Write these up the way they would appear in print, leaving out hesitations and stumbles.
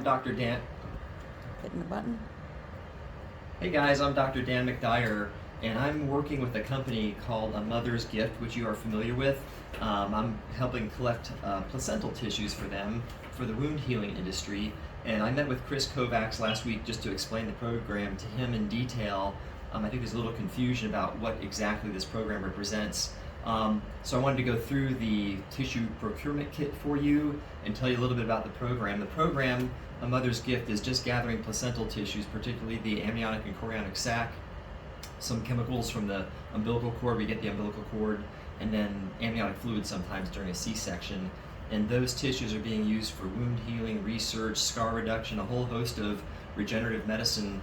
Dr. Dan. Hitting the button. Hey guys, I'm Dr. Dan McDyer, and I'm working with a company called A Mother's Gift, which you are familiar with. I'm helping collect placental tissues for them for the wound healing industry. And I met with Chris Kovacs last week just to explain the program to him in detail. I think there's a little confusion about what exactly this program represents. So I wanted to go through the tissue procurement kit for you and tell you a little bit about the program. The program, A Mother's Gift, is just gathering placental tissues, particularly the amniotic and chorionic sac, some chemicals from the umbilical cord, we get the umbilical cord, and then amniotic fluid sometimes during a C-section. And those tissues are being used for wound healing, research, scar reduction, a whole host of regenerative medicine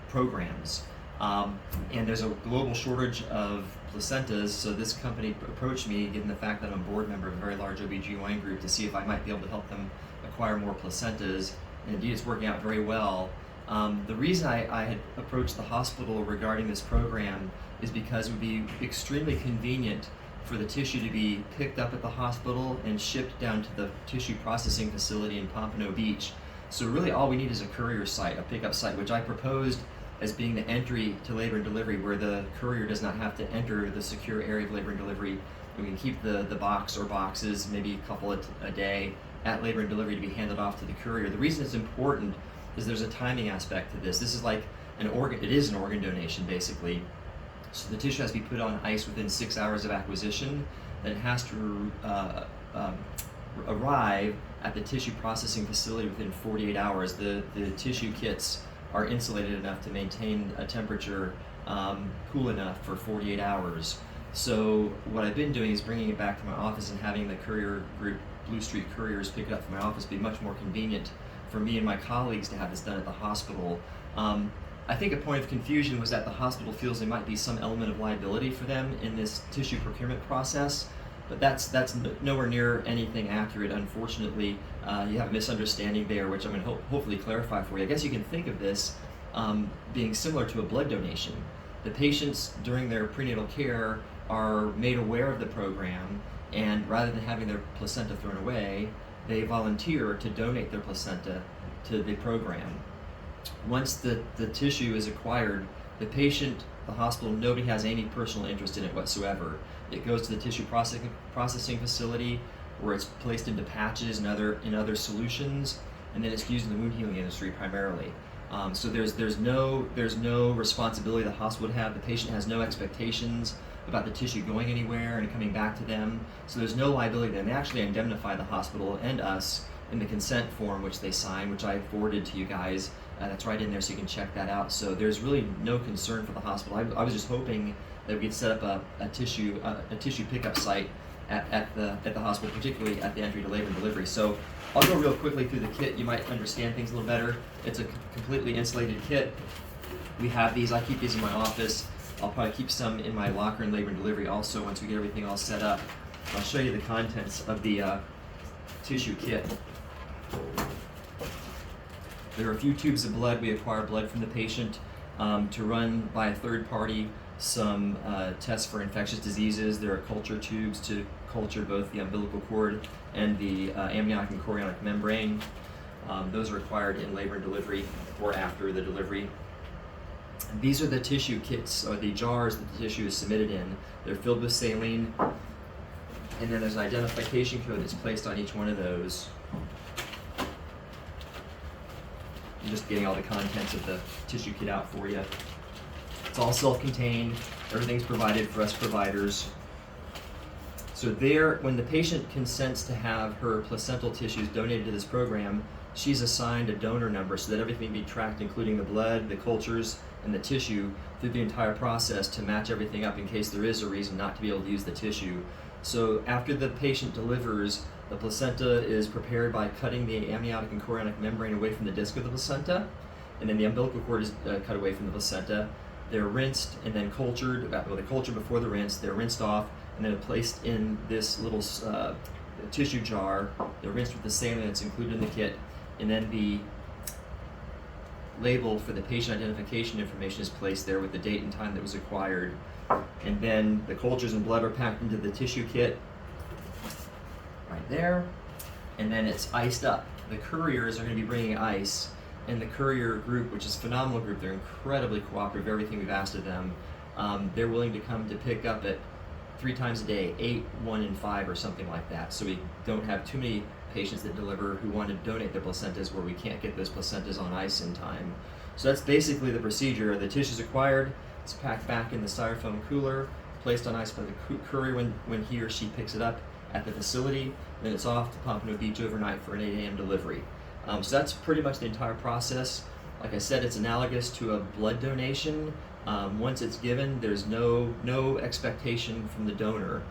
programs. And there's a global shortage of placentas, so this company approached me, given the fact that I'm a board member of a very large OB/GYN group, to see if I might be able to help them acquire more placentas, and indeed it's working out very well. The reason I had approached the hospital regarding this program is because it would be extremely convenient for the tissue to be picked up at the hospital and shipped down to the tissue processing facility in Pompano Beach. So really all we need is a courier site, a pickup site, which I proposed as being the entry to labor and delivery, where the courier does not have to enter the secure area of labor and delivery. We can keep the box or boxes, maybe a couple a day, at labor and delivery to be handed off to the courier. The reason it's important is there's a timing aspect to this. This is like an organ, it is an organ donation basically. So the tissue has to be put on ice within 6 hours of acquisition, then it has to arrive at the tissue processing facility within 48 hours. The tissue kits are insulated enough to maintain a temperature cool enough for 48 hours. So what I've been doing is bringing it back to my office and having the courier group, Blue Street Couriers, pick it up from my office. Be much more convenient for me and my colleagues to have this done at the hospital. I think a point of confusion was that the hospital feels there might be some element of liability for them in this tissue procurement process, but that's nowhere near anything accurate, unfortunately. You have a misunderstanding there, which I'm going to hopefully clarify for you. I guess you can think of this being similar to a blood donation. The patients during their prenatal care are made aware of the program, and rather than having their placenta thrown away, they volunteer to donate their placenta to the program. Once the tissue is acquired, the patient, the hospital, nobody has any personal interest in it whatsoever. It goes to the tissue processing facility, where it's placed into patches and other solutions, and then it's used in the wound healing industry primarily. So there's no responsibility the hospital would have. The patient has no expectations about the tissue going anywhere and coming back to them. So there's no liability, and they actually indemnify the hospital and us in the consent form, which they sign, which I forwarded to you guys. That's right in there, so you can check that out. So there's really no concern for the hospital. I was just hoping that we could set up a tissue pickup site at the hospital, particularly at the entry to labor and delivery. So I'll go real quickly through the kit. You might understand things a little better. It's a completely insulated kit. We have these. I keep these in my office. I'll probably keep some in my locker in labor and delivery also once we get everything all set up. I'll show you the contents of the tissue kit. There are a few tubes of blood. We acquire blood from the patient to run by a third party some tests for infectious diseases. There are culture tubes to culture both the umbilical cord and the amniotic and chorionic membrane. Those are required in labor and delivery or after the delivery. These are the tissue kits, or the jars that the tissue is submitted in. They're filled with saline, and then there's an identification code that's placed on each one of those. I'm just getting all the contents of the tissue kit out for you. It's all self-contained. Everything's provided for us providers. So there, when the patient consents to have her placental tissues donated to this program, she's assigned a donor number so that everything be tracked, including the blood, the cultures, and the tissue, through the entire process to match everything up in case there is a reason not to be able to use the tissue. So after the patient delivers, the placenta is prepared by cutting the amniotic and chorionic membrane away from the disc of the placenta, and then the umbilical cord is cut away from the placenta. They're rinsed and then cultured. Well, they're cultured before the rinse. They're rinsed off and then placed in this little tissue jar. They're rinsed with the saline that's included in the kit, and then the label for the patient identification information is placed there with the date and time that was acquired. And then the cultures and blood are packed into the tissue kit right there. and then it's iced up. The couriers are going to be bringing ice, and the courier group, which is a phenomenal group, they're incredibly cooperative, everything we've asked of them. They're willing to come to pick up at 3 times a day, 8, 1, and 5, or something like that. So we don't have too many patients that deliver who want to donate their placentas where we can't get those placentas on ice in time. So that's basically the procedure. The tissue's acquired, it's packed back in the styrofoam cooler, placed on ice by the courier when he or she picks it up at the facility, then it's off to Pompano Beach overnight for an 8 a.m. delivery. So that's pretty much the entire process. Like I said, it's analogous to a blood donation. Once it's given, there's no expectation from the donor.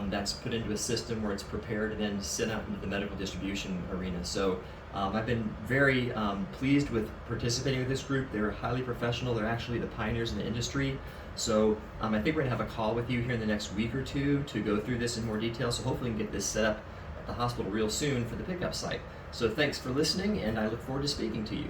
That's put into a system where it's prepared and then sent out into the medical distribution arena. So I've been very pleased with participating with this group. They're highly professional. They're actually the pioneers in the industry. So I think we're going to have a call with you here in the next week or two to go through this in more detail. So hopefully we can get this set up at the hospital real soon for the pickup site. So thanks for listening, and I look forward to speaking to you.